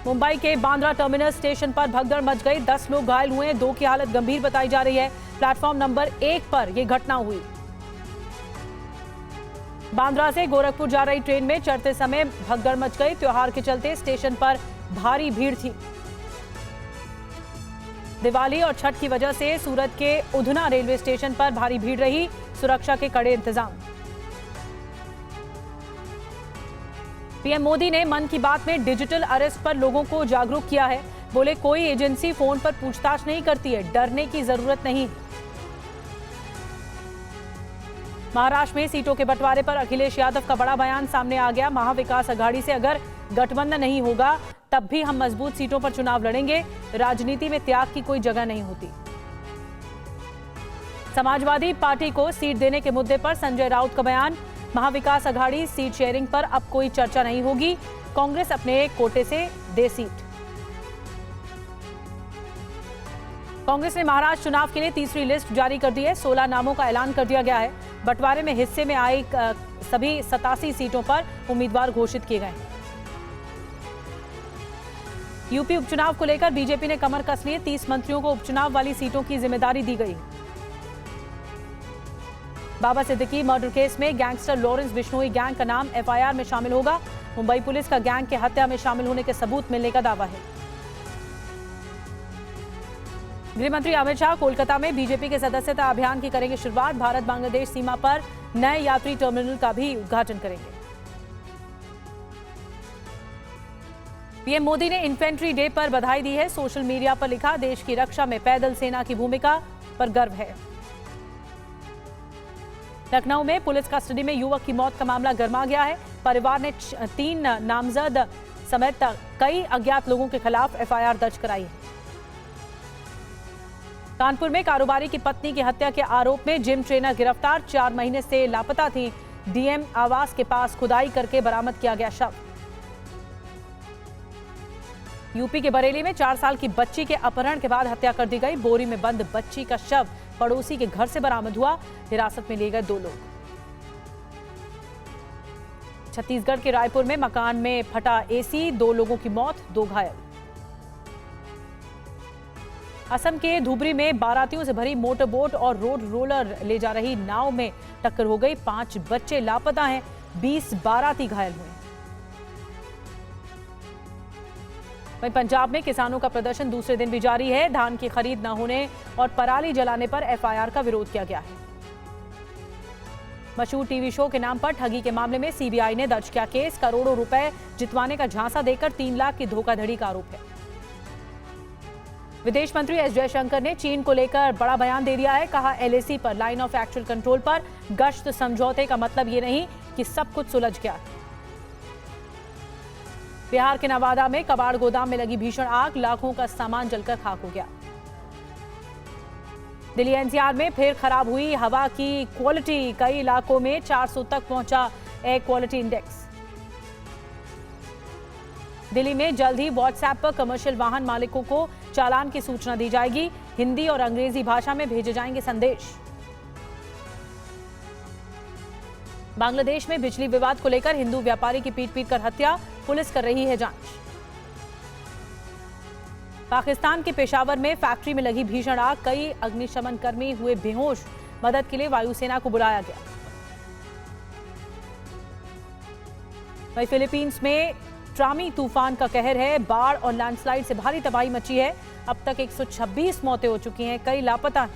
मुंबई के Bandra terminus station पर भगदड़ मच गई, 10 लोग घायल हुए, 2 की हालत गंभीर बताई जा रही है। प्लेटफॉर्म नंबर 1 पर यह घटना हुई। बांद्रा से गोरखपुर जा रही ट्रेन में चढ़ते समय भगदड़ मच गई। त्योहार के चलते स्टेशन पर भारी भीड़ थी। दिवाली और छठ की वजह से सूरत के उधना रेलवे स्टेशन पर भारी भीड़ रही, सुरक्षा के कड़े इंतजाम। पीएम मोदी ने मन की बात में डिजिटल अरेस्ट पर लोगों को जागरूक किया है। बोले, कोई एजेंसी फोन पर पूछताछ नहीं करती है, डरने की जरूरत नहीं। महाराष्ट्र में सीटों के बंटवारे पर अखिलेश यादव का बड़ा बयान सामने आ गया। महाविकास अघाड़ी से अगर गठबंधन नहीं होगा तब भी हम मजबूत सीटों पर चुनाव लड़ेंगे। राजनीति में त्याग की कोई जगह नहीं होती। समाजवादी पार्टी को सीट देने के मुद्दे पर संजय राउत का बयान। महाविकास अघाड़ी सीट शेयरिंग पर अब कोई चर्चा नहीं होगी। कांग्रेस अपने कोटे से दे सीट। कांग्रेस ने महाराष्ट्र चुनाव के लिए तीसरी लिस्ट जारी कर दी है। 16 नामों का ऐलान कर दिया गया है। बंटवारे में हिस्से में आई सभी 87 सीटों पर उम्मीदवार घोषित किए गए। यूपी उपचुनाव को लेकर बीजेपी ने कमर कस ली। 30 मंत्रियों को उपचुनाव वाली सीटों की जिम्मेदारी दी गई। बाबा सिद्दीकी मर्डर केस में गैंगस्टर लॉरेंस बिश्नोई गैंग का नाम एफआईआर में शामिल होगा। मुंबई पुलिस का गैंग के हत्या में शामिल होने के सबूत मिलने का दावा है। गृह मंत्री अमित शाह कोलकाता में बीजेपी के सदस्यता अभियान की करेंगे शुरुआत। भारत बांग्लादेश सीमा पर नए यात्री टर्मिनल का भी उद्घाटन करेंगे। पीएम मोदी ने इन्फेंट्री डे पर बधाई दी है। सोशल मीडिया पर लिखा, देश की रक्षा में पैदल सेना की भूमिका पर गर्व है। लखनऊ में पुलिस कस्टडी में युवक की मौत का मामला गरमा गया है। परिवार ने 3 नामजद समेत कई अज्ञात लोगों के खिलाफ एफआईआर दर्ज कराई है। कानपुर में कारोबारी की पत्नी की हत्या के आरोप में जिम ट्रेनर गिरफ्तार। 4 महीने से लापता थी। डीएम आवास के पास खुदाई करके बरामद किया गया शव। यूपी के बरेली में 4 साल की बच्ची के अपहरण के बाद हत्या कर दी गई। बोरी में बंद बच्ची का शव पड़ोसी के घर से बरामद हुआ। हिरासत में लिए गए 2 लोग। छत्तीसगढ़ के रायपुर में मकान में फटा एसी, 2 लोगों की मौत, 2 घायल। असम के धुबरी में बारातियों से भरी मोटर बोट और रोड रोलर ले जा रही नाव में टक्कर हो गई। 5 बच्चे लापता हैं, 20 बाराती घायल हुए। वहीं पंजाब में किसानों का प्रदर्शन दूसरे दिन भी जारी है। धान की खरीद न होने और पराली जलाने पर एफआईआर का विरोध किया गया है। मशहूर टीवी शो के नाम पर ठगी के मामले में सीबीआई ने दर्ज किया केस। करोड़ों रुपए जितवाने का झांसा देकर 3 लाख की धोखाधड़ी का आरोप है। विदेश मंत्री एस जयशंकर ने चीन को लेकर बड़ा बयान दे दिया है। कहा, एलएसी पर लाइन ऑफ एक्चुअल कंट्रोल पर गश्त समझौते का मतलब ये नहीं कि सब कुछ सुलझ गया। बिहार के नवादा में कबाड़ गोदाम में लगी भीषण आग, लाखों का सामान जलकर खाक हो गया। दिल्ली एनसीआर में फिर खराब हुई हवा की क्वालिटी। कई इलाकों में 400 तक पहुंचा एयर क्वालिटी इंडेक्स। दिल्ली में जल्द ही व्हाट्सएप पर कमर्शियल वाहन मालिकों को चालान की सूचना दी जाएगी। हिंदी और अंग्रेजी भाषा में भेजे जाएंगे संदेश। बांग्लादेश में बिजली विवाद को लेकर हिंदू व्यापारी की पीट कर हत्या, पुलिस कर रही है जांच। पाकिस्तान के पेशावर में फैक्ट्री में लगी भीषण आग, कई अग्निशमन कर्मी हुए बेहोश। मदद के लिए वायुसेना को बुलाया गया। वहीं फिलीपींस में ट्रामी तूफान का कहर है। बाढ़ और लैंडस्लाइड से भारी तबाही मची है। अब तक 126 मौतें हो चुकी हैं, कई लापता हैं।